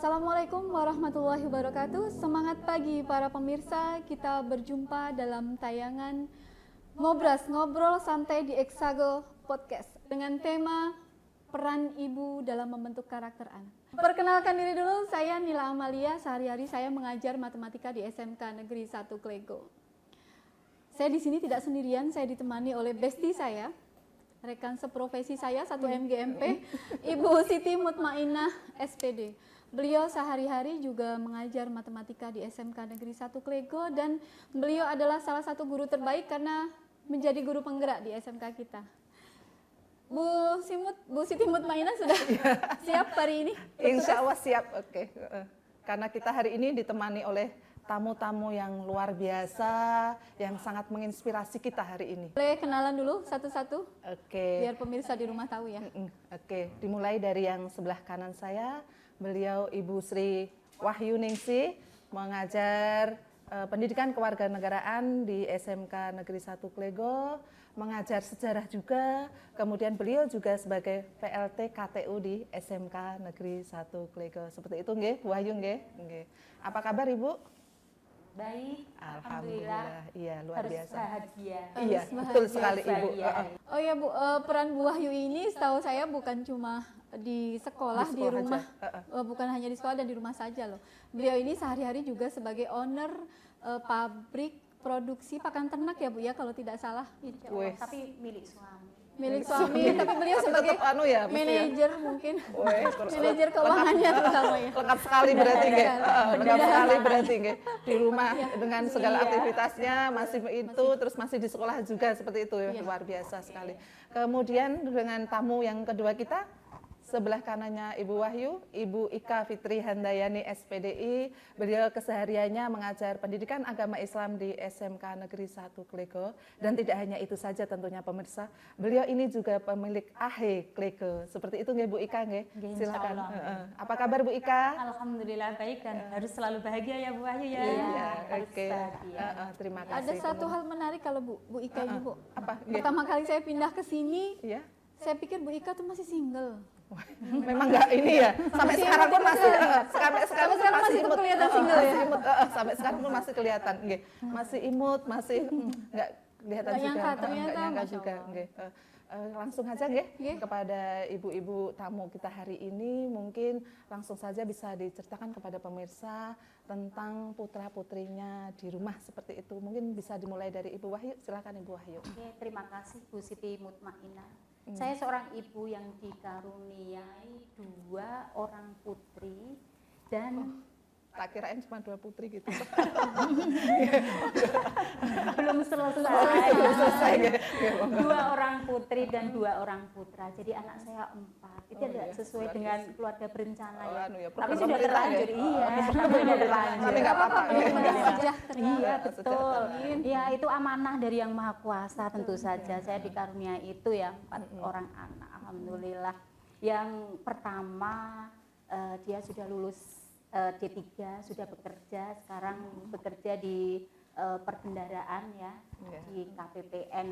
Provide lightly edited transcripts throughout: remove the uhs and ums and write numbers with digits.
Assalamualaikum warahmatullahi wabarakatuh. Semangat pagi para pemirsa. Kita berjumpa dalam tayangan Ngobras, ngobrol santai di Exago Podcast dengan tema peran ibu dalam membentuk karakter anak. Perkenalkan diri dulu, saya Nila Amalia. Sehari-hari saya mengajar matematika di SMK Negeri 1 Klego. Saya di sini tidak sendirian, saya ditemani oleh bestie saya, rekan seprofesi saya, satu MGMP, Ibu Siti Mutmainah SPD. Beliau sehari-hari juga mengajar matematika di SMK Negeri 1 Klego dan beliau adalah salah satu guru terbaik karena menjadi guru penggerak di SMK kita. Bu Siti Mutmainah sudah siap hari ini? Insya Allah siap, oke. Karena kita hari ini ditemani oleh tamu-tamu yang luar biasa, yang sangat menginspirasi kita hari ini. Boleh kenalan dulu satu-satu? Oke. Biar pemirsa di rumah tahu ya. Oke, dimulai dari yang sebelah kanan saya. Beliau Ibu Sri Wahyu Ningsih, mengajar pendidikan kewarganegaraan di SMK Negeri 1 Klego, mengajar sejarah juga, kemudian beliau juga sebagai PLT KTU di SMK Negeri 1 Klego. Seperti itu nggih, Bu Wahyu nggih? Nggih. Apa kabar Ibu? Baik, Alhamdulillah. Iya, luar harus biasa. bahagia. Iya, betul sekali Ibu. Oh ya Bu, peran Bu Wahyu ini setahu saya bukan cuma di sekolah, di rumah, bukan hanya di sekolah dan di rumah saja loh. Beliau ini sehari-hari juga sebagai owner pabrik produksi pakan ternak ya Bu ya, kalau tidak salah. Tapi milik suami. Milik suami, tapi beliau sebagai manajer mungkin, manajer keuangannya terutama ya. Lengkap sekali berarti nggih. Lengkap sekali berarti nggih. Di rumah dengan segala aktivitasnya masih itu, terus masih di sekolah juga seperti itu ya. Luar biasa sekali. Kemudian dengan tamu yang kedua kita, sebelah kanannya Ibu Wahyu, Ibu Ika Fitri Handayani SPDI. Beliau kesehariannya mengajar pendidikan agama Islam di SMK Negeri 1 Klego. Dan tidak hanya itu saja tentunya pemirsa, beliau ini juga pemilik AHE Klego. Seperti itu nggih Bu Ika nggih? Silakan. Apa kabar Bu Ika? Alhamdulillah baik dan harus selalu bahagia ya Bu Wahyu ya. Iya, oke. Terima kasih. Ada satu hal menarik kalau Bu Ika ini Bu. Apa? Pertama kali saya pindah ke sini, Iya. saya pikir Bu Ika tuh masih single. Memang enggak ini ya. Sampai sekarang pun masih sampai sekarang masih imut. Kelihatan single ya. Sampai sekarang pun masih kelihatan nggih. Masih imut, masih enggak kelihatan juga. Ternyata enggak juga nggih. Langsung aja nggih kepada ibu-ibu tamu kita hari ini, mungkin langsung saja bisa diceritakan kepada pemirsa tentang putra-putrinya di rumah seperti itu. Mungkin bisa dimulai dari Ibu Wahyu. Silakan Ibu Wahyu. Oke, terima kasih Bu Siti Mutmainah. Saya seorang ibu yang dikaruniai 2 orang putri dan tak kirain cuma 2 putri gitu. belum selesai. 2 orang putri dan 2 orang putra. Jadi anak saya 4. Itu tidak sesuai dengan keluarga berencana ya. Tapi sudah terlanjur, iya. Sudah terlanjur. Tapi nggak apa-apa. Iya, betul. Iya, itu amanah dari Yang Maha Kuasa tentu saja. Saya dikaruniai itu ya 4 orang anak. Alhamdulillah. Yang pertama dia sudah lulus D3, sudah bekerja, sekarang bekerja di perbendaraan ya, di KPPN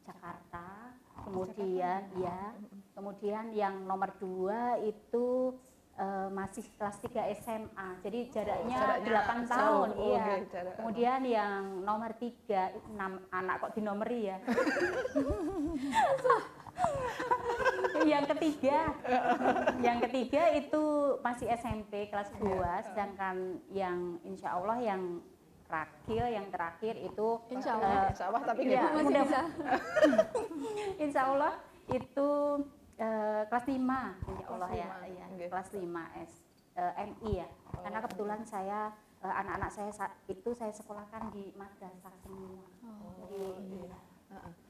Jakarta. Kemudian yang nomor 2 itu masih kelas 3 SMA, jadi jaraknya 8 tahun. Iya. Kemudian yang nomor 3, 6 anak kok dinomeri ya. Yang ketiga itu masih SMP kelas 2, sedangkan yang insya Allah yang terakhir itu insya Allah tapi ya, insya Allah itu kelas 5 insya Allah ya, kelas 5 MI ya, karena kebetulan saya anak-anak saya itu saya sekolahkan di madrasah semua.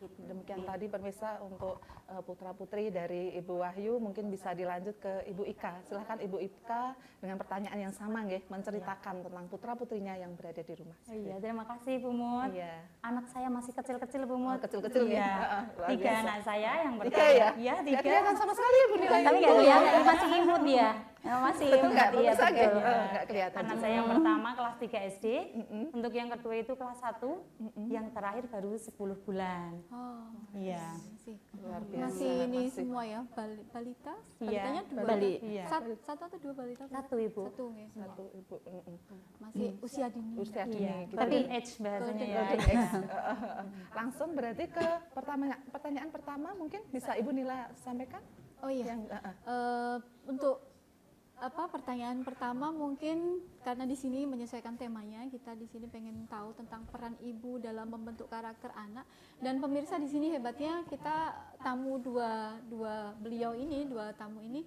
Demikian tadi pemirsa untuk putra-putri dari Ibu Wahyu, mungkin bisa dilanjut ke Ibu Ika. Silahkan Ibu Ika dengan pertanyaan yang sama nggih, menceritakan tentang putra-putrinya yang berada di rumah. Iya, terima kasih Bu Mut. Iya. Anak saya masih kecil-kecil Bu Mut. Kecil-kecil ya. 3 anak saya yang pertama. 3 ya? Iya, 3. Tidak kelihatan sama sekali ya Bu Nila. Tapi nggak kelihatan, masih imut dia. Masih Enggak, iya, pemirsa betul. enggak kelihatan. Anak saya yang pertama kelas 3 SD, untuk yang kedua itu kelas 1, yang terakhir baru 10 bulan. Oh, Iya. Luar biasa. masih ini Masih. semua ya, balita? Iya, Balitanya dua? Bali. Iya. Satu atau dua balita? Satu, Ibu. Satu, ya. Satu Ibu. Masih usia dini. Usia dini Iya, gitu. golden age bahasanya ya. Golden Eggs. Langsung berarti ke pertanyaan pertama mungkin bisa Ibu Nila sampaikan? Oh iya. Untuk pertanyaan pertama mungkin karena di sini menyesuaikan temanya, kita di sini pengen tahu tentang peran ibu dalam membentuk karakter anak. Dan pemirsa di sini hebatnya kita tamu dua tamu ini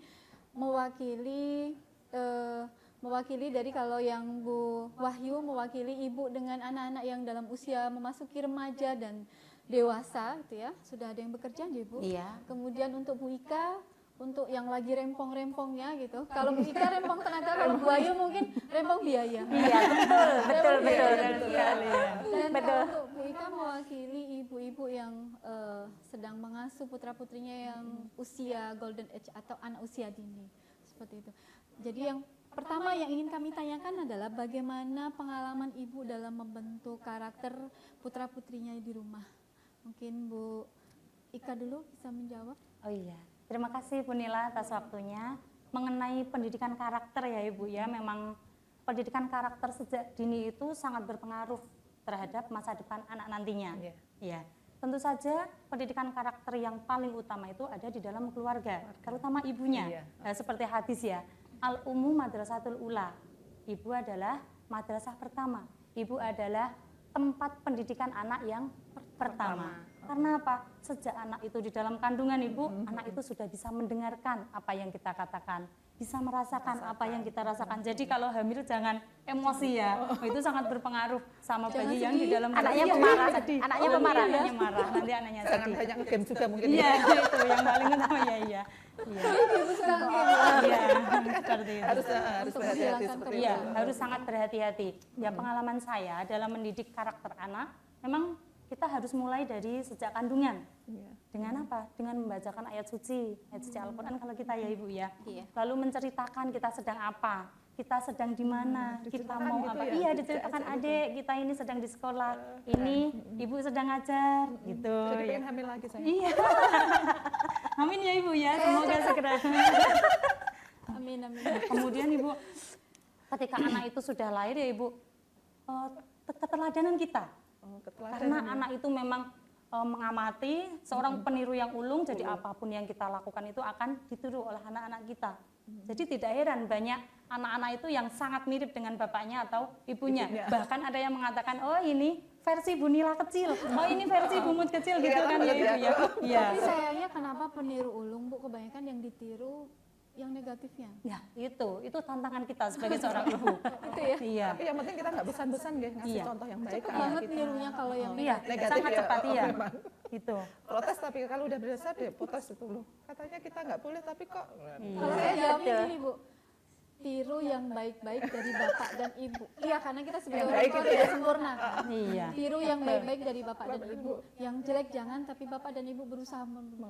mewakili dari kalau yang Bu Wahyu mewakili ibu dengan anak-anak yang dalam usia memasuki remaja dan dewasa gitu ya. Sudah ada yang bekerja nih Bu. Iya. Kemudian untuk Bu Ika untuk yang lagi rempong-rempongnya gitu. Kalau Bu Ika rempong tenaga, kalau Bu Ayu mungkin rempong biaya. Iya, betul sekali. Dan Betul. untuk Bu Ika mewakili ibu-ibu yang sedang mengasuh putra-putrinya yang usia golden age atau anak usia dini. Seperti itu. Jadi yang pertama yang ingin kami tanyakan adalah bagaimana pengalaman ibu dalam membentuk karakter putra-putrinya di rumah. Mungkin Bu Ika dulu bisa menjawab. Oh iya. Terima kasih Bu Nila atas waktunya. Mengenai pendidikan karakter ya Ibu ya, memang pendidikan karakter sejak dini itu sangat berpengaruh terhadap masa depan anak nantinya. Ya. Tentu saja pendidikan karakter yang paling utama itu ada di dalam keluarga, terutama ibunya. Seperti hadis ya, al-ummu madrasatul ula. Ibu adalah madrasah pertama. Ibu adalah tempat pendidikan anak yang pertama. Karena apa? Sejak anak itu di dalam kandungan ibu, anak itu sudah bisa mendengarkan apa yang kita katakan, bisa merasakan apa yang kita rasakan. Jadi kalau hamil jangan emosi ya, itu sangat berpengaruh sama bayi yang di dalam anaknya pemarah, anaknya pemarah, Iya. anaknya marah, nanti anaknya Jangan sedih. banyak game juga mungkin. Iya, itu yang paling utama ya, iya. Ibu suka Iya, seperti itu. Harus Untuk berhati-hati menghilangkan seperti Iya, itu. harus sangat berhati-hati. Ya, pengalaman saya dalam mendidik karakter anak, memang kita harus mulai dari sejak kandungan. Dengan apa? Dengan membacakan ayat suci Al-Quran kalau kita ya Ibu ya. Lalu menceritakan kita sedang apa, kita sedang di mana, kita mau gitu apa. ya, Iya, diceritakan adik, kita ini sedang di sekolah, ini Ibu sedang ngajar, gitu. Jadi ya. pengen hamil lagi saya. Iya. Amin ya Ibu ya, semoga segera. Amin, amin. Kemudian Ibu, ketika anak itu sudah lahir ya Ibu, keteladanan kita. Karena anak itu memang mengamati seorang peniru yang ulung, jadi apapun yang kita lakukan itu akan ditiru oleh anak-anak kita. Jadi tidak heran banyak anak-anak itu yang sangat mirip dengan bapaknya atau ibunya. Bahkan ada yang mengatakan, oh ini versi Bu Nila kecil, oh ini versi Bu Mut kecil gitu kan ya Ibu ya. Iya. Tapi sayangnya kenapa peniru ulung Bu kebanyakan yang ditiru yang negatifnya? Ya itu tantangan kita sebagai seorang ibu. Itu ya. Iya. Tapi yang penting kita nggak bosan-bosan deh ngasih contoh yang baik Cepat ke anak banget kita. nirunya kalau yang Iya, Negatif sangat ya, cepat iya. memang. Itu. Protes tapi kalau udah besar deh protes itu loh. Katanya kita nggak boleh tapi kok. Kalau saya jawabnya gini Bu, tiru yang baik-baik dari bapak dan ibu. Iya, karena kita sebagai Yang orang baik tua itu tidak ya. sempurna. Iya. Tiru yang baik-baik dari bapak dan ibu. Yang jelek jangan, tapi bapak dan ibu berusaha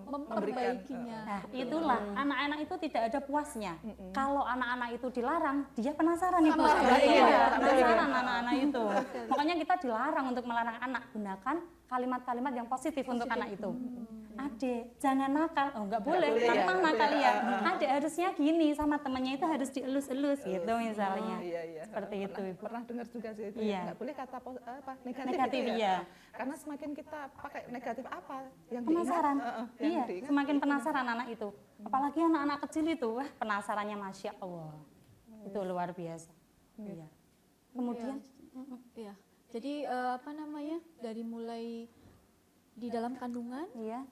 memperbaikinya. Nah, itulah anak-anak itu tidak ada puasnya. Kalau anak-anak itu dilarang, dia penasaran Ibu. Tambah Iya, ingin ya, penasaran anak-anak itu. Makanya kita dilarang untuk melarang anak, gunakan kalimat-kalimat yang positif untuk anak itu. Adek, jangan nakal. Oh, enggak boleh. Memang nakal ya. Adek harusnya gini sama temannya itu harus dielus-elus gitu misalnya. Iya. Seperti itu, Ibu. Pernah dengar juga sih itu. Iya. Nggak boleh kata negatif, Negatif, gitu ya. iya. Karena semakin kita pakai negatif apa yang Penasaran. diingat, yang Iya, diingat. semakin penasaran anak itu. Apalagi anak-anak kecil itu, wah penasarannya Masya Allah. Itu luar biasa. Iya. Kemudian Iya. Jadi dari mulai di dalam kandungan iya.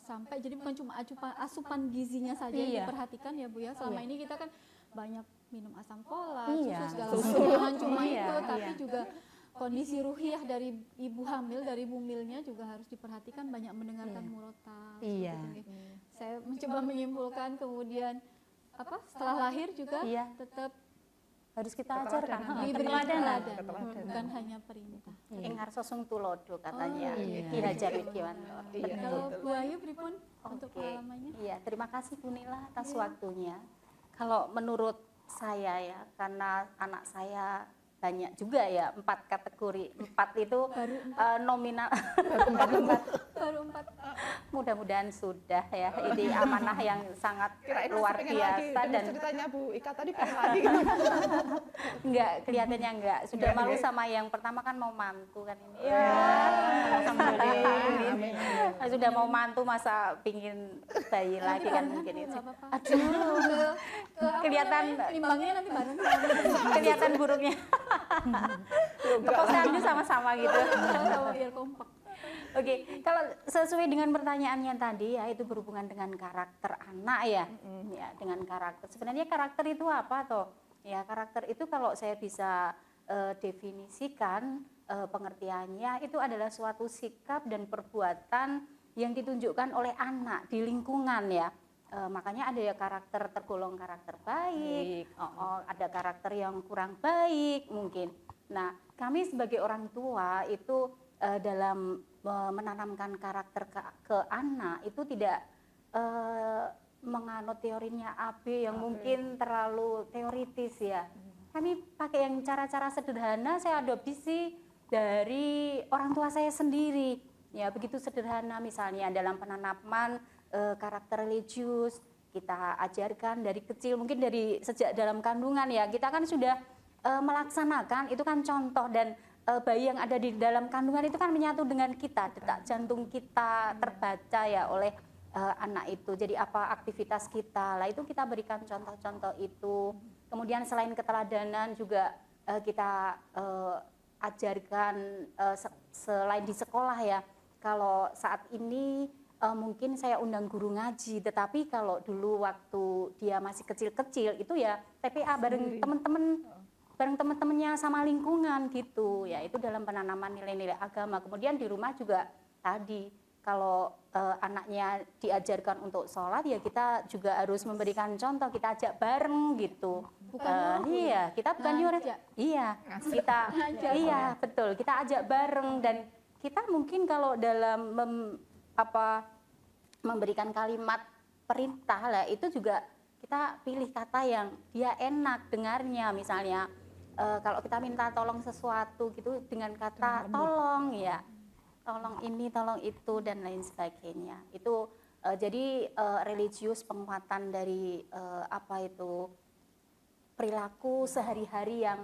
sampai jadi bukan cuma asupan gizinya saja yang Iya. diperhatikan ya Bu ya. Selama ini kita kan banyak minum asam folat, Iya. susu segala macam. Jangan cuma Iya, itu, tapi iya. juga kondisi ruhiyah dari ibu hamil, dari bumilnya juga harus diperhatikan, banyak mendengarkan murotal. Iya. seperti itu. Saya mencoba menyimpulkan kemudian setelah lahir juga Iya. tetap Harus kita ajarkan. diberi Keteladanan. teladan, bukan hanya perintah. Iya. Ing harso sung tulodo katanya. iya. Ki Hajar Widiwanto. Kalau Bu Ayu pripun untuk Oke. pengalamannya? Iya, terima kasih Bu Nila atas waktunya. Kalau menurut saya ya, karena anak saya banyak juga ya, 4 kategori. 4 itu nominal. Baru 4. Mudah-mudahan sudah ya. Ini amanah yang sangat luar biasa dan ceritanya Bu Ika tadi pengen lagi. enggak, kelihatannya enggak. Sudah malu sama yang pertama kan mau mantu kan ini. Ya, Alhamdulillah. Sudah mau mantu masa pingin bayi lagi kan mungkin itu. Aduh. Kelihatan Nimbangnya nanti bareng. kelihatan buruknya. Keposnya sama-sama gitu. Biar kompak. Oke, kalau sesuai dengan pertanyaannya tadi ya, itu berhubungan dengan karakter anak ya. Ya, dengan karakter. Sebenarnya karakter itu apa toh? Ya, karakter itu kalau saya bisa definisikan pengertiannya itu adalah suatu sikap dan perbuatan yang ditunjukkan oleh anak di lingkungan ya. Makanya ada ya karakter tergolong karakter baik, ada karakter yang kurang baik mungkin. Nah, kami sebagai orang tua itu dalam menanamkan karakter ke anak itu tidak menganut teorinya AB yang mungkin terlalu teoritis ya. Kami pakai yang cara-cara sederhana, saya adopsi dari orang tua saya sendiri. Ya, begitu sederhana misalnya dalam penanaman karakter religius, kita ajarkan dari kecil, mungkin dari sejak dalam kandungan ya, kita kan sudah melaksanakan, itu kan contoh, dan bayi yang ada di dalam kandungan itu kan menyatu dengan kita, detak jantung kita terbaca ya oleh anak itu. Jadi apa aktivitas kita, lah itu kita berikan contoh-contoh itu. Kemudian selain keteladanan juga kita ajarkan selain di sekolah ya. Kalau saat ini mungkin saya undang guru ngaji, tetapi kalau dulu waktu dia masih kecil-kecil itu ya TPA bareng teman-teman, bareng teman-temannya sama lingkungan gitu ya, itu dalam penanaman nilai-nilai agama. Kemudian di rumah juga tadi kalau anaknya diajarkan untuk sholat ya kita juga harus memberikan contoh, kita ajak bareng gitu. Iya, kita bukan nyuruh, iya kita iya betul, kita ajak bareng. Dan kita mungkin kalau dalam memberikan kalimat perintah lah itu juga kita pilih kata yang dia enak dengarnya. Misalnya kalau kita minta tolong sesuatu gitu dengan kata tolong ya, tolong ini, tolong itu dan lain sebagainya. Itu jadi religius penguatan dari perilaku sehari-hari yang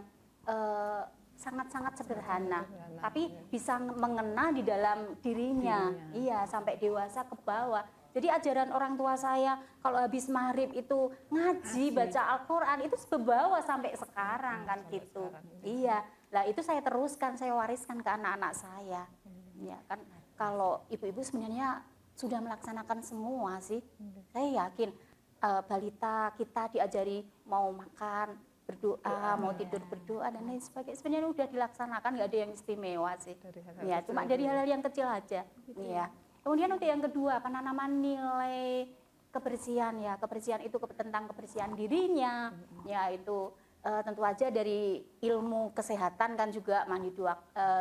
sangat-sangat sederhana, tapi bisa mengena di dalam dirinya. Iya, sampai dewasa ke bawah. Jadi ajaran orang tua saya kalau habis maghrib itu ngaji, baca Al-Quran, itu berbawa sampai sekarang kan gitu. Iya, lah itu saya teruskan, saya wariskan ke anak-anak saya. Ya kan, kalau ibu-ibu sebenarnya sudah melaksanakan semua sih. Saya yakin balita kita diajari mau makan, berdoa, mau tidur berdoa dan lain sebagainya. Sebenarnya udah dilaksanakan, nggak ada yang istimewa sih. Ya, cuma dari hal-hal yang kecil aja. Ya. Kemudian untuk yang kedua, penanaman nilai kebersihan ya. Kebersihan itu tentang kebersihan dirinya. Ya, itu tentu aja dari ilmu kesehatan kan juga mandi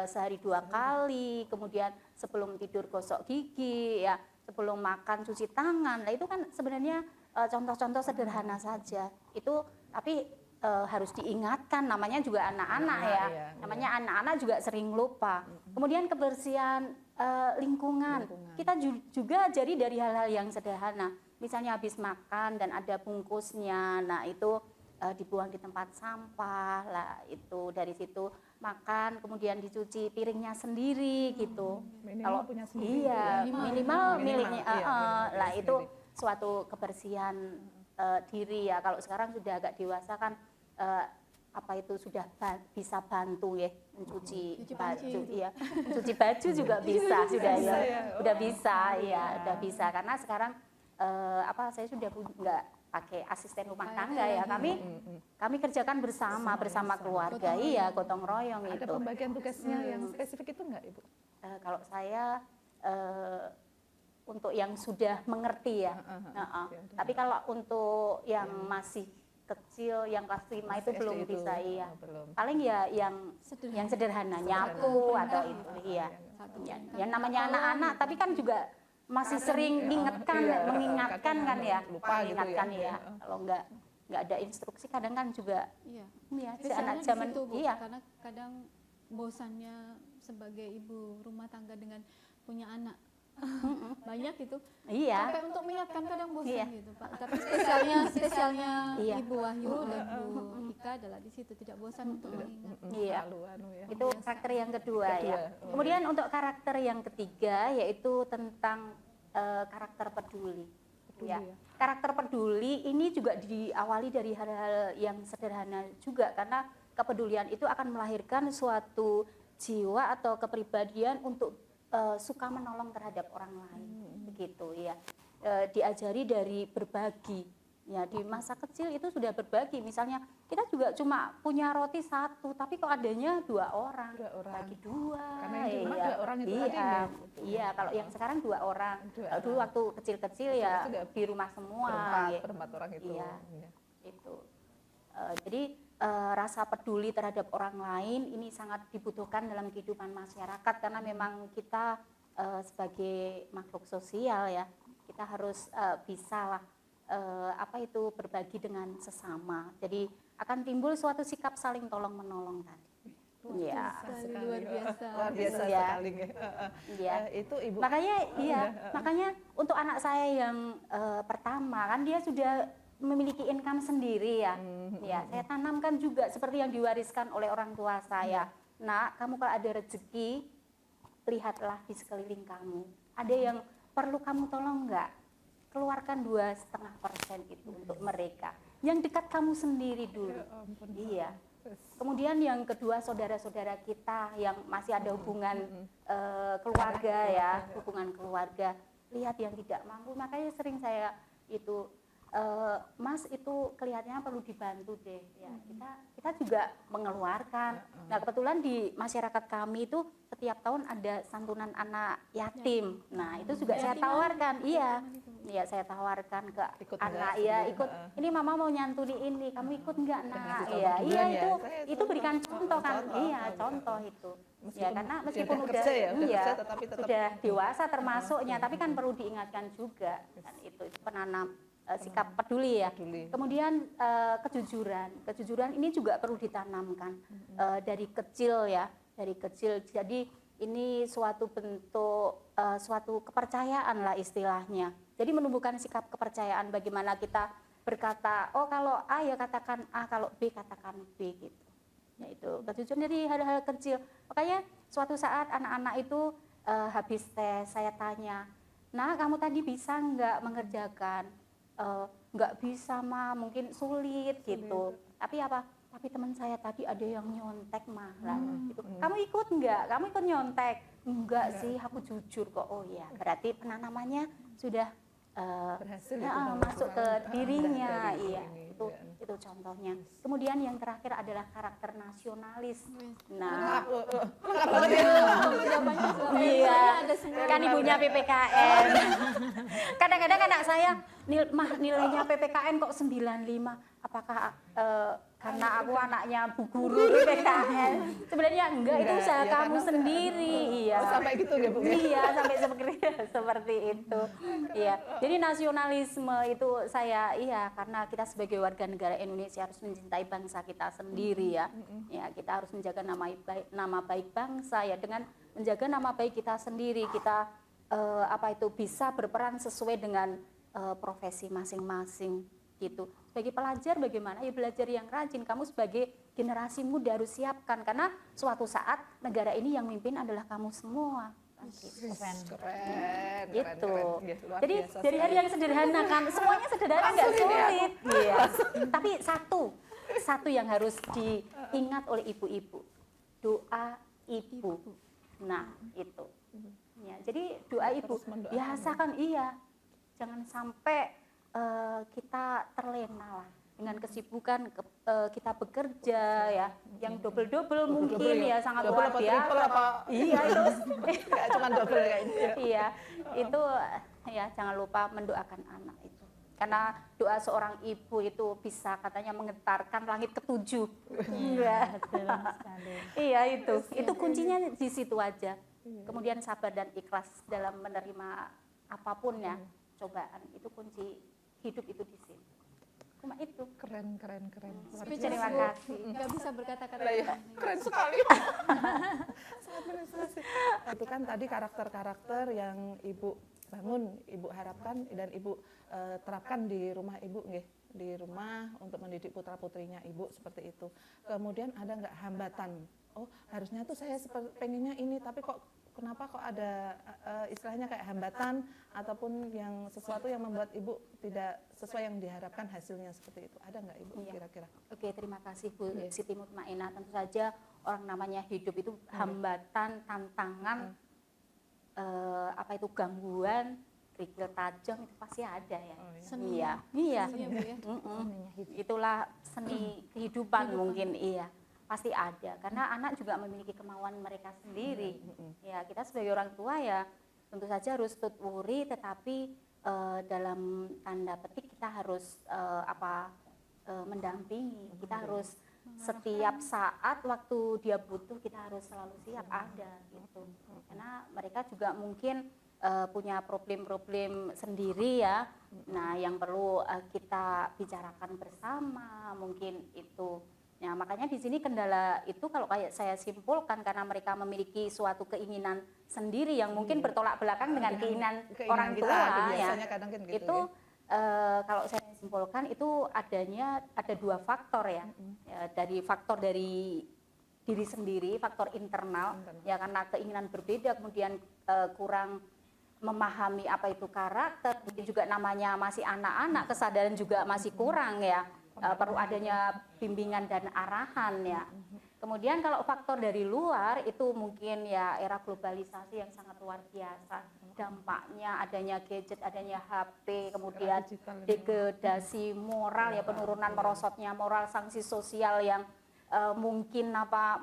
sehari 2 kali, kemudian sebelum tidur gosok gigi ya, sebelum makan cuci tangan. Nah, itu kan sebenarnya contoh-contoh sederhana saja. Itu tapi harus diingatkan, namanya juga anak-anak ya. Namanya anak-anak juga sering lupa. Kemudian kebersihan lingkungan. Kita juga jadi dari hal-hal yang sederhana. Misalnya habis makan dan ada bungkusnya. Nah, itu dibuang di tempat sampah lah, itu dari situ makan kemudian dicuci piringnya sendiri gitu. Kalau punya sendiri, iya minimal miliknya lah itu suatu kebersihan diri ya. Kalau sekarang sudah agak dewasa kan sudah bisa bantu ya mencuci baju ya, mencuci baju juga bisa sudah ya, udah bisa ya, udah bisa karena sekarang saya sudah nggak pakai asisten rumah tangga ya, kami kerjakan bersama keluarga, iya gotong royong. Ada itu. Ada pembagian tugasnya yang spesifik itu enggak Ibu? Kalau saya untuk yang sudah mengerti ya, tapi kalau untuk yang masih kecil, yang kelas 5 itu belum bisa iya. Paling ya yang sederhana nyapu atau itu iya. Ya namanya anak-anak, tapi kan juga masih sering mengingatkan kan ya, lupa mengingatkan gitu ya. Kalau enggak nggak ada instruksi, kadang kan juga Iya. ya si Misalnya anak di zaman situ, Bu, iya karena kadang bosannya sebagai ibu rumah tangga dengan punya anak banyak gitu. iya Capek untuk mengingatkan kadang bosan Iya. gitu, Pak. Tapi spesialnya Iya. Ibu Wahyu dan Bu Ika adalah di situ tidak bosan untuk mengingat. Iya. Selalu ya. itu karakter yang kedua ya. Oh, Kemudian untuk karakter yang ketiga yaitu tentang karakter peduli. Ya. Karakter peduli ini juga diawali dari hal-hal yang sederhana juga, karena kepedulian itu akan melahirkan suatu jiwa atau kepribadian untuk suka menolong terhadap orang lain, begitu ya. Diajari dari berbagi. Ya, di masa kecil itu sudah berbagi. Misalnya kita juga cuma punya roti satu, tapi kok adanya 2 orang, bagi 2. Karena yang di rumah Iya. 2 orang itu Iya, tadi ya. iya. Kalau yang sekarang 2 orang. Kalau dulu waktu kecil-kecil ya di rumah semua. ya. Berempat orang itu. Iya. Itu. Jadi rasa peduli terhadap orang lain ini sangat dibutuhkan dalam kehidupan masyarakat, karena memang kita sebagai makhluk sosial ya, kita harus bisa lah berbagi dengan sesama. Jadi akan timbul suatu sikap saling tolong menolong tadi. Iya. Luar biasa. Luar biasa Iya. sekali. Iya. Itu Ibu. Makanya untuk anak saya yang pertama kan dia sudah memiliki income sendiri ya. Ya, saya tanamkan juga seperti yang diwariskan oleh orang tua saya. Nak, kamu kalau ada rezeki, lihatlah di sekeliling kamu. Ada yang perlu kamu tolong enggak? Keluarkan 2,5% itu untuk mereka. Yang dekat kamu sendiri dulu. Iya. Kemudian yang kedua, saudara-saudara kita yang masih ada hubungan keluarga ya, hubungan keluarga. Lihat yang tidak mampu, makanya sering saya itu Mas itu kelihatannya perlu dibantu deh ya. Kita juga mengeluarkan. Nah, kebetulan di masyarakat kami itu setiap tahun ada santunan anak yatim. Nah, itu juga saya tawarkan. Iya. Iya, saya tawarkan ke Ikut anak enggak? ya, ikut. Ini mama mau nyantuni ini, kamu ikut enggak, Nak? Ngasih contoh Iya, duluan iya ya. itu berikan contoh kan. Iya, contoh itu. Ya, karena meskipun udah kerja, tetapi tetap sudah dewasa termasuknya, tapi kan perlu diingatkan juga. Dan itu penanam sikap peduli ya. Kemudian kejujuran ini juga perlu ditanamkan dari kecil ya, dari kecil. Jadi ini suatu bentuk suatu kepercayaan lah istilahnya. Jadi menumbuhkan sikap kepercayaan, bagaimana kita berkata, oh kalau A ya katakan A, kalau B katakan B gitu. Yaitu kejujuran dari hal-hal kecil. Makanya suatu saat anak-anak itu habis tes, saya tanya, nah kamu tadi bisa nggak mengerjakan? Nggak bisa mah, mungkin sulit gitu. Tapi apa? Tapi teman saya tadi ada yang nyontek malah. Gitu. Kamu ikut nggak? Kamu ikut nyontek? Enggak sih, aku jujur kok. Oh iya, berarti penanamannya sudah berhasil masuk ke dirinya. Iya, ini. itu contohnya. Kemudian yang terakhir adalah karakter nasionalis. Nah, iya, kan ibunya PPKN. Kadang-kadang anak saya nilainya PPKN kok 95. Apakah karena aku anaknya bu guru PPKN? Sebenarnya enggak, itu usaha ya, kamu sendiri. Iya. Sampai gitu ya Bu. Iya, sampai seperti itu. Iya. Jadi nasionalisme itu saya karena kita sebagai warga negara Indonesia harus mencintai bangsa kita sendiri ya. Ya, kita harus menjaga nama baik bangsa ya, dengan menjaga nama baik kita sendiri. Kita bisa berperan sesuai dengan profesi masing-masing gitu. Sebagai pelajar bagaimana? Ya belajar yang rajin. Kamu sebagai generasi muda harus siapkan, karena suatu saat negara ini yang mimpin adalah kamu semua. Keren. Gitu. Ya, Jadi dari hal yang sederhana kan, semuanya sederhana nggak sulit. Iya. Tapi satu yang harus diingat oleh ibu-ibu, doa ibu. Nah itu. Ya, jadi doa ibu biasakan jangan sampai kita terlena lah dengan kesibukan kita bekerja ya, yang double mungkin ya, sangat luar biasa. Iya itu nggak cuma double kayak ini. Iya itu ya, jangan lupa mendoakan anak itu, karena doa seorang ibu itu bisa katanya menggetarkan langit ketujuh. Iya. Iya itu kuncinya di situ aja. Kemudian sabar dan ikhlas dalam menerima apapun ya, cobaan, itu kunci hidup itu di sini. cuma itu. Keren. Luar Speechless, Terima Bu. kasih. Nggak bisa berkata-kata. Lah ya, keren sekali. Sangat menginspirasi. Itu kan tadi karakter-karakter yang Ibu bangun, Ibu harapkan dan Ibu terapkan di rumah Ibu nggih, di rumah untuk mendidik putra-putrinya Ibu seperti itu. Kemudian ada nggak hambatan? Oh, harusnya tuh saya pengennya ini, tapi kenapa kok ada istilahnya kayak hambatan ataupun yang sesuatu yang membuat Ibu tidak sesuai yang diharapkan hasilnya seperti itu. Ada nggak Ibu Iya. kira-kira? Oke, terima kasih Bu Iya. Siti Mutmainah. Tentu saja orang namanya hidup itu hambatan, tantangan, apa itu gangguan, kerikil tajam itu pasti ada ya. Oh, iya. Seni. Iya, iya. Iya, Bu, ya. Itulah seni kehidupan mungkin iya. Pasti ada karena anak juga memiliki kemauan mereka sendiri. Ya, kita sebagai orang tua ya tentu saja harus tuturi, tetapi dalam tanda petik kita harus mendampingi. Kita harus setiap saat waktu dia butuh kita harus selalu siap ada gitu. Karena mereka juga mungkin punya problem-problem sendiri ya. Nah, yang perlu kita bicarakan bersama mungkin itu. Nah, makanya di sini kendala itu kalau kayak saya simpulkan karena mereka memiliki suatu keinginan sendiri yang mungkin bertolak belakang dengan keinginan orang kita, tua ya. biasanya kadang kan gitu Itu kalau saya simpulkan itu ada dua faktor ya. Ya, dari faktor dari diri sendiri, faktor internal ya karena keinginan berbeda kemudian kurang memahami apa itu karakter, mungkin juga namanya masih anak-anak, kesadaran juga masih kurang ya. Perlu adanya bimbingan dan arahan ya. Kemudian kalau faktor dari luar itu mungkin ya era globalisasi yang sangat luar biasa. Dampaknya adanya gadget, adanya HP, kemudian degradasi moral ya, penurunan merosotnya moral, sanksi sosial yang mungkin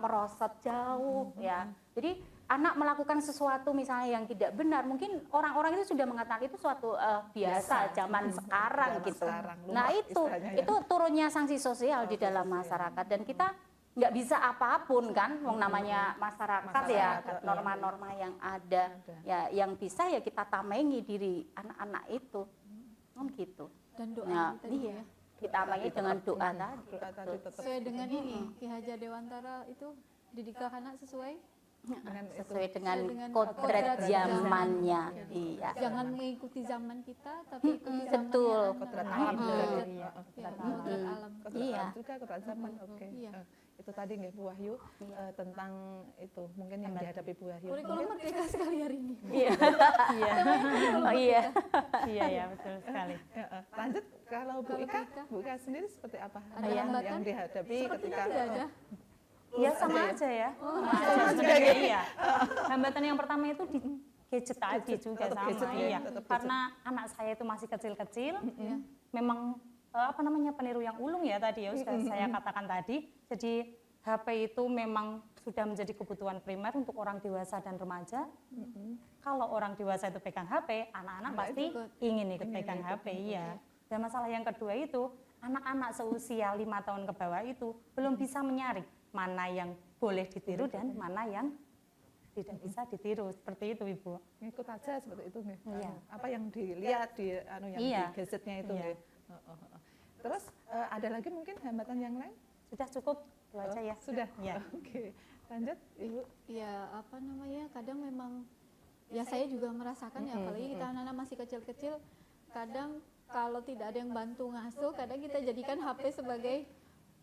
merosot jauh ya. Jadi anak melakukan sesuatu misalnya yang tidak benar, mungkin orang-orang itu sudah mengatakan itu suatu biasa zaman sekarang gitu. Nah itu turunnya sanksi sosial di dalam masyarakat dan kita nggak bisa apapun kan, namanya masyarakat ya, norma-norma yang ada ya, yang bisa ya kita tamengi diri anak-anak itu, kan gitu. Dan doa Nah, tadi iya. ya. Ditamengi dengan doa tadi. Sesuai dengan ini, Ki Haja Dewantara itu didikan anak sesuai Sesuai dengan dengan kodrat kodrat zamannya. Iya. jangan mengikuti zaman kita tapi ikuti zamannya betul. anak. Kodrat alam juga. Ya, kodrat alam. Iya. Juga kodrat zaman. Oke. Iya. Itu tadi nggih Bu Wahyu tentang itu mungkin yang dihadapi Bu Wahyu. Kurikulum merdeka sekali hari ini. Iya. Iya. Oh iya. Iya ya, betul sekali. Lanjut kalau Bu Kalau Ika, Ika. Bu Ika sendiri seperti apa? Ada hambatan? yang dihadapi Sepertinya ketika tidak ada. Iya sama aja ya. sama juga Sebenarnya ya. iya. Hambatan yang pertama itu di gadget tadi juga tetap sama gadget ya, iya. tetap gadget. Karena anak saya itu masih kecil-kecil, Iya. memang peniru yang ulung ya tadi ya sudah saya katakan tadi. Jadi HP itu memang sudah menjadi kebutuhan primer untuk orang dewasa dan remaja. Kalau orang dewasa itu pegang HP, anak-anak pasti ingin ikut pegang HP, iya. Dan masalah yang kedua itu, anak-anak seusia 5 tahun ke bawah itu belum bisa menyaring mana yang boleh ditiru dan mana yang tidak bisa ditiru, seperti itu Ibu. Ngikut aja seperti itu nggih. Iya. Apa yang dilihat di yang Iya. di gadgetnya itu Iya. nggih. Terus ada lagi mungkin hambatan yang lain? Sudah cukup, itu aja ya. Sudah. Iya. Oke. Lanjut Ibu. Ya apa namanya, kadang memang ya saya juga merasakan ya, apalagi kita anak-anak masih kecil-kecil, kadang kalau tidak ada yang bantu ngasuh, kadang kita jadikan HP sebagai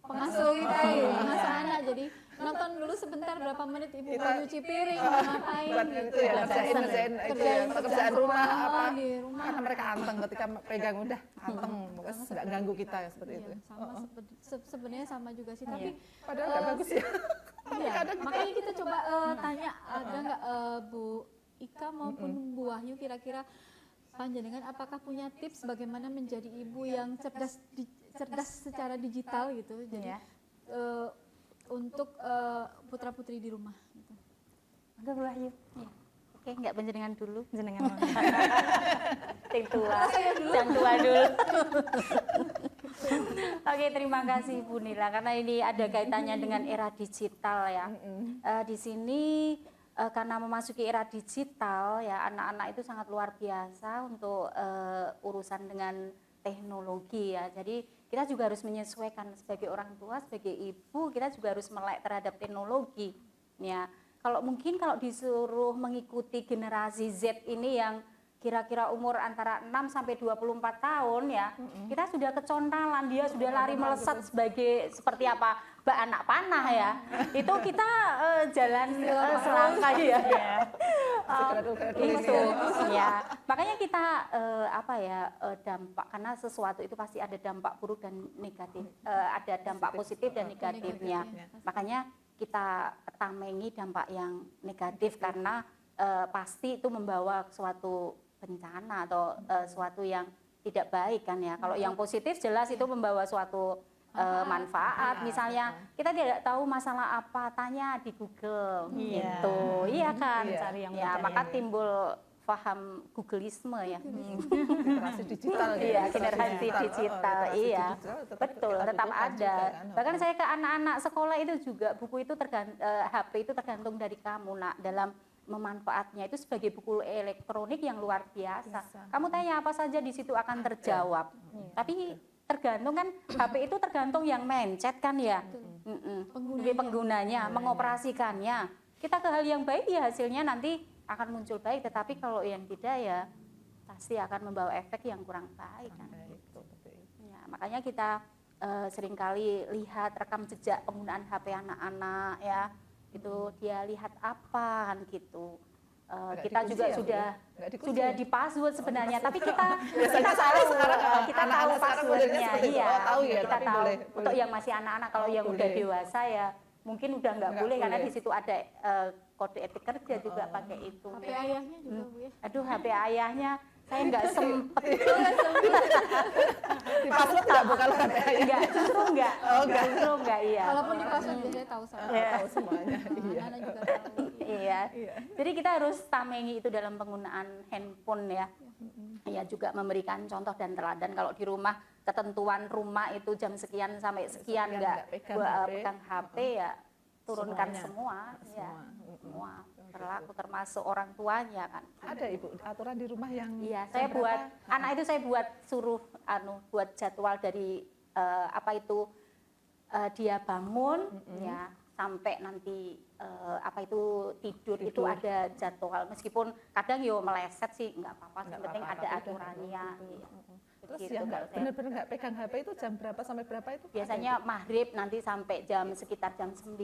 pengasuh kita, pengasuh anak. Jadi nonton dulu sebentar berapa menit, ibu mau nyuci piring, mau ngapain Buat gitu. itu ya, ngerjain itu ya, pekerjaan rumah apa. di rumah. Karena mereka anteng ketika pegang udah anteng, pokoknya nggak ganggu kita ya seperti itu. Iya, sama sebenarnya sama juga sih, tapi Padahal nggak bagus ya. iya, makanya kita coba tanya, ada nggak Bu Ika maupun Bu Wahyu, kira-kira panjenengan apakah punya tips bagaimana menjadi ibu yang cerdas secara digital gitu, jadi untuk putra-putri di rumah gitu. Monggo Bu Wahyu. Iya. Oke, enggak panjenengan dulu. Jenengan mau. Yang tua. Yang tua dulu. Oke, terima kasih Bu Nila karena ini ada kaitannya dengan era digital ya. Di sini karena memasuki era digital ya, anak-anak itu sangat luar biasa untuk urusan dengan teknologi ya. Jadi kita juga harus menyesuaikan sebagai orang tua, sebagai ibu, kita juga harus melek terhadap teknologi. Ya, kalau disuruh mengikuti generasi Z ini yang kira-kira umur antara 6 sampai 24 tahun ya, kita sudah kecontalan, dia sudah lari melesat seperti apa bak anak panah ya. Itu kita jalan selangkah ya. Itu ya. Makanya kita dampak, karena sesuatu itu pasti ada dampak buruk dan negatif, ada dampak positif dan negatifnya. Makanya kita tamengi dampak yang negatif karena pasti itu membawa suatu bencana atau suatu yang tidak baik kan ya. Kalau yang positif jelas itu membawa suatu manfaat. Misalnya kita tidak tahu masalah apa, tanya di Google gitu. Iya kan? Cari yang Ya, maka timbul paham Googleisme ya. Generasi digital Iya, generasi digital. Iya. Betul, tetap ada. Bahkan saya ke anak-anak sekolah itu juga buku itu HP itu tergantung dari kamu nak dalam memanfaatnya itu sebagai buku elektronik yang luar biasa. Kamu tanya apa saja di situ akan terjawab. Tapi tergantung kan HP itu tergantung yang mencet kan ya. Penggunanya, mengoperasikannya. Kita ke hal yang baik ya hasilnya nanti akan muncul baik, tetapi kalau yang tidak ya pasti akan membawa efek yang kurang baik kan. Ya, makanya kita seringkali lihat rekam jejak penggunaan HP anak-anak ya. Itu dia lihat apa kan gitu. Kita juga sudah di password sebenarnya, tapi kita tahu passwordnya, iya, kita tahu. Untuk yang masih anak-anak, kalau yang udah dewasa ya mungkin udah nggak boleh karena di situ ada kode etik kerja juga pakai itu. HP ayahnya juga Bu ya. Aduh, HP ayahnya saya nggak sempet. Di password tidak buka HP ayah. Enggak, justru enggak, iya. Kalaupun di password biasanya tahu sama. Tahu semuanya. Anak juga tahu. Iya. Jadi kita harus tamengi itu dalam penggunaan handphone ya. Ya juga memberikan contoh dan teladan. Kalau di rumah ketentuan rumah itu jam sekian sampai sekian enggak pegang HP ya turunkan semua. Semua berlaku termasuk orang tuanya kan. Ada Ibu aturan di rumah yang iya, saya buat anak itu saya suruh buat jadwal dari dia bangun ya sampai nanti tidur itu ada jadwal, meskipun kadang meleset sih nggak apa-apa, yang penting ada aturannya. Terus gitu, yang benar-benar nggak pegang HP itu jam berapa sampai berapa itu? Biasanya maghrib nanti sampai sekitar jam 9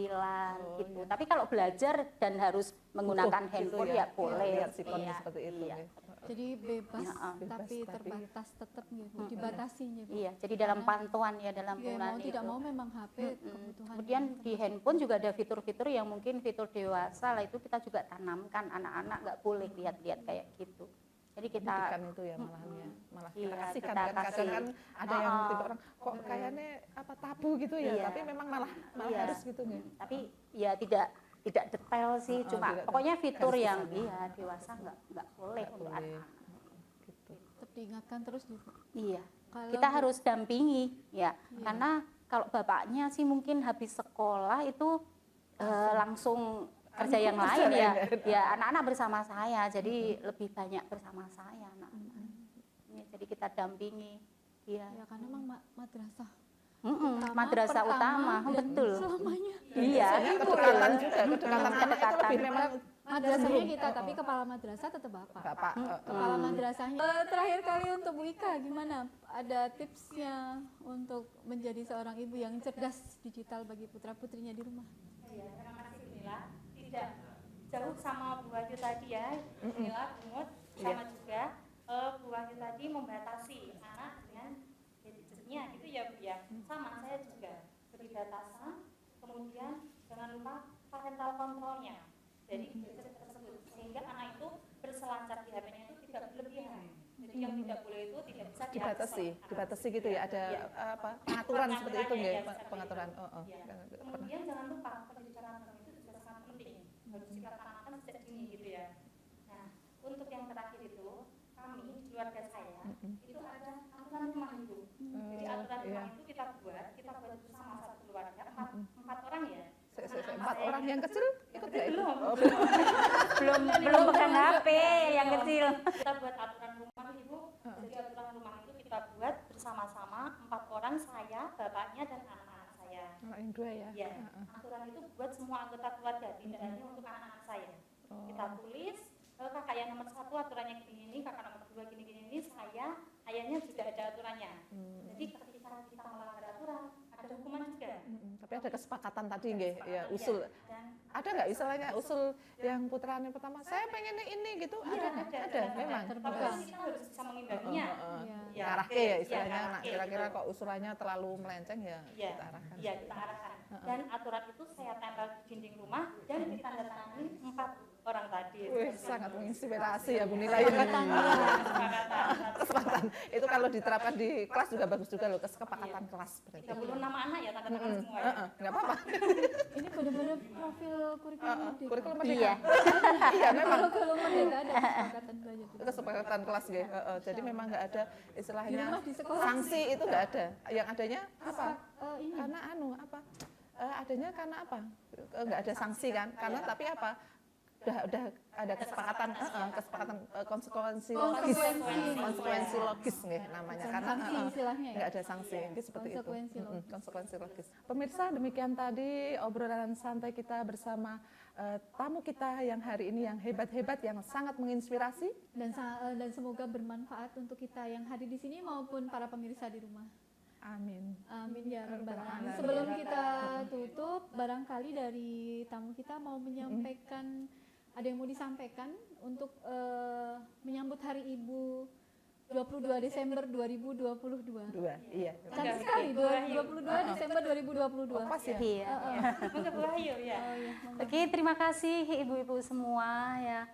gitu. Tapi kalau belajar dan harus menggunakan handphone ya boleh. Seperti itu. Jadi bebas, tapi terbatas tetap gitu, dibatasi gitu. Iya, jadi dalam pantauan ya dalam penggunaan mau itu. tidak mau memang HP kebutuhan. Kemudian di handphone juga ada fitur-fitur yang mungkin fitur dewasa lah, itu kita juga tanamkan anak-anak nggak boleh lihat-lihat kayak gitu. Jadi kita itu ya malah kita iya, kasihkan kita kan kadang kasih. kan ada yang tipe orang kok kayaknya tabu gitu ya, Iya. tapi memang malah Iya. harus gitu nih. Tapi ya tidak detail sih, cuma pokoknya fitur garis yang besarnya. dewasa nggak boleh untuk anak-anak. Tetap diingatkan terus gitu. Iya. Kalau Kita harus dampingi ya, karena kalau bapaknya sih mungkin habis sekolah itu langsung kerja yang lain ya. Ya anak-anak bersama saya, jadi lebih banyak bersama saya anak-anak. Ya, jadi kita dampingi. Iya. ya karena memang madrasah Madrasah utama, dan betul. selamanya. Iya. Kedekatan juga, kedekatan anak itu lebih memang Madrasahnya kita, tapi kepala madrasah tetap bapak. Kepala madrasahnya. Terakhir kali untuk Bu Ika, gimana? Ada tipsnya untuk menjadi seorang ibu yang cerdas digital bagi putra-putrinya di rumah? Iya, terima kasih Mila. Tidak jauh sama Bu Wahyu tadi ya, Mila, Bungut, sama juga Bu Wahyu tadi membatasi anak dengan gadgetnya gitu ya Bu ya. Sama saya juga beri batasan, kemudian jangan lupa parental kontrolnya dari gadget tersebut, sehingga anak itu berselancar di HP-nya itu tidak berlebihan. Jadi yang tidak boleh itu tidak bisa dibatasi gitu ya, ada pengaturan seperti itu nggak, pengaturan. Kemudian jangan lupa pendidikan anak itu juga sangat penting, harus kita tanamkan sejak dini gitu ya. Nah, untuk yang terakhir itu kami keluarga saya itu ada aturan rumah itu. Jadi aturan rumah itu kita buat bersama satu keluarga, empat orang ya. 4 orang yang kecil ikut nggak? belum pegang HP yang kecil. Kita buat aturan rumah Ibu. Jadi aturan rumah itu kita buat yang dua ya. Ya, aturan itu buat semua anggota keluarga, tidak hanya untuk anak-anak saya. Kita tulis, kakak yang nomor 1 aturannya gini, kakak nomor 2 gini, saya, ayahnya juga ada aturannya. Jadi ketika kita melanggar aturan, ada hukuman juga. Tapi ada kesepakatan tadi nggih, ya usul. Ada nggak istilahnya usul yang putranya pertama, saya pengennya ini gitu? Ada, memang. Tapi kan kita harus bisa mengimbanginya. Ya. Arahke ya istilahnya, Ya, nah, arahke, kira-kira betul. kok usulannya terlalu melenceng ya Ya, kita arahkan. ya kita arahkan. Dan aturan itu saya tempel di dinding rumah dan ditandatangani 4 orang tadi. Wih, sangat menginspirasi ya Bu Nila ya. Kesepakatan. Itu kalau diterapkan di kelas juga bagus juga loh, kesepakatan kelas berarti. 36 anak ya tanda tangan semua ya. Nggak apa-apa. Ini benar-benar profil kurikulum merdeka. Kurikulum merdeka. Iya. Iya, memang. Kurikulum merdeka ada kesepakatan belajar. Kesepakatan kelas gitu. Jadi memang nggak ada Di istilahnya rumah, di sekolah. sanksi itu nggak ada. Yang adanya apa? Ini Karena apa? Adanya karena apa? Nggak ada sanksi kan? Karena tapi apa? Udah ada kesepakatan konsekuensi logis nih namanya, karena sanksi istilahnya ya. nggak ada sanksi gitu, seperti itu. Konsekuensi logis. Konsekuensi logis. Pemirsa, demikian tadi obrolan santai kita bersama tamu kita yang hari ini yang hebat-hebat, yang sangat menginspirasi. dan semoga bermanfaat untuk kita yang hadir di sini maupun para pemirsa di rumah. Amin. Amin ya rabbal alamin. Alamin. Sebelum kita tutup, barangkali dari tamu kita mau menyampaikan, ada yang mau disampaikan untuk menyambut Hari Ibu 22 Desember 2022. Iya. Cantik sekali, 22 Desember 2022. Pas ya. Iya. Mungkin Bu Ayu ya. Oh, iya, monggo. Oke, terima kasih ibu-ibu semua ya.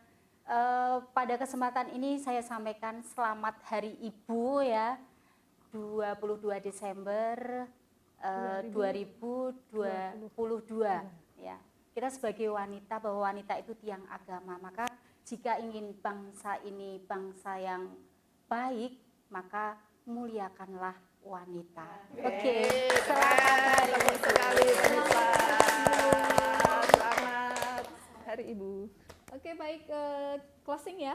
Pada kesempatan ini saya sampaikan selamat Hari Ibu ya, 22 Desember 2022 ya. Kita sebagai wanita, bahwa wanita itu tiang agama, maka jika ingin bangsa ini bangsa yang baik, maka muliakanlah wanita. Oke, selamat Hari Ibu. Sekali pemirsa. Selamat Hari Ibu. Oke, baik, closing ya.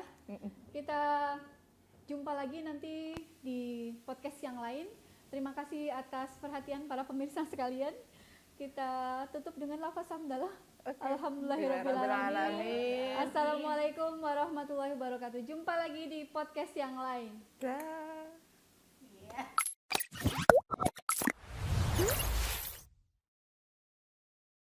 Kita jumpa lagi nanti di podcast yang lain. Terima kasih atas perhatian para pemirsa sekalian. Kita tutup dengan lafaz hamdalah. Alhamdulillahirrahmanirrahim. Assalamualaikum warahmatullahi wabarakatuh. Jumpa lagi di podcast yang lain. Dah.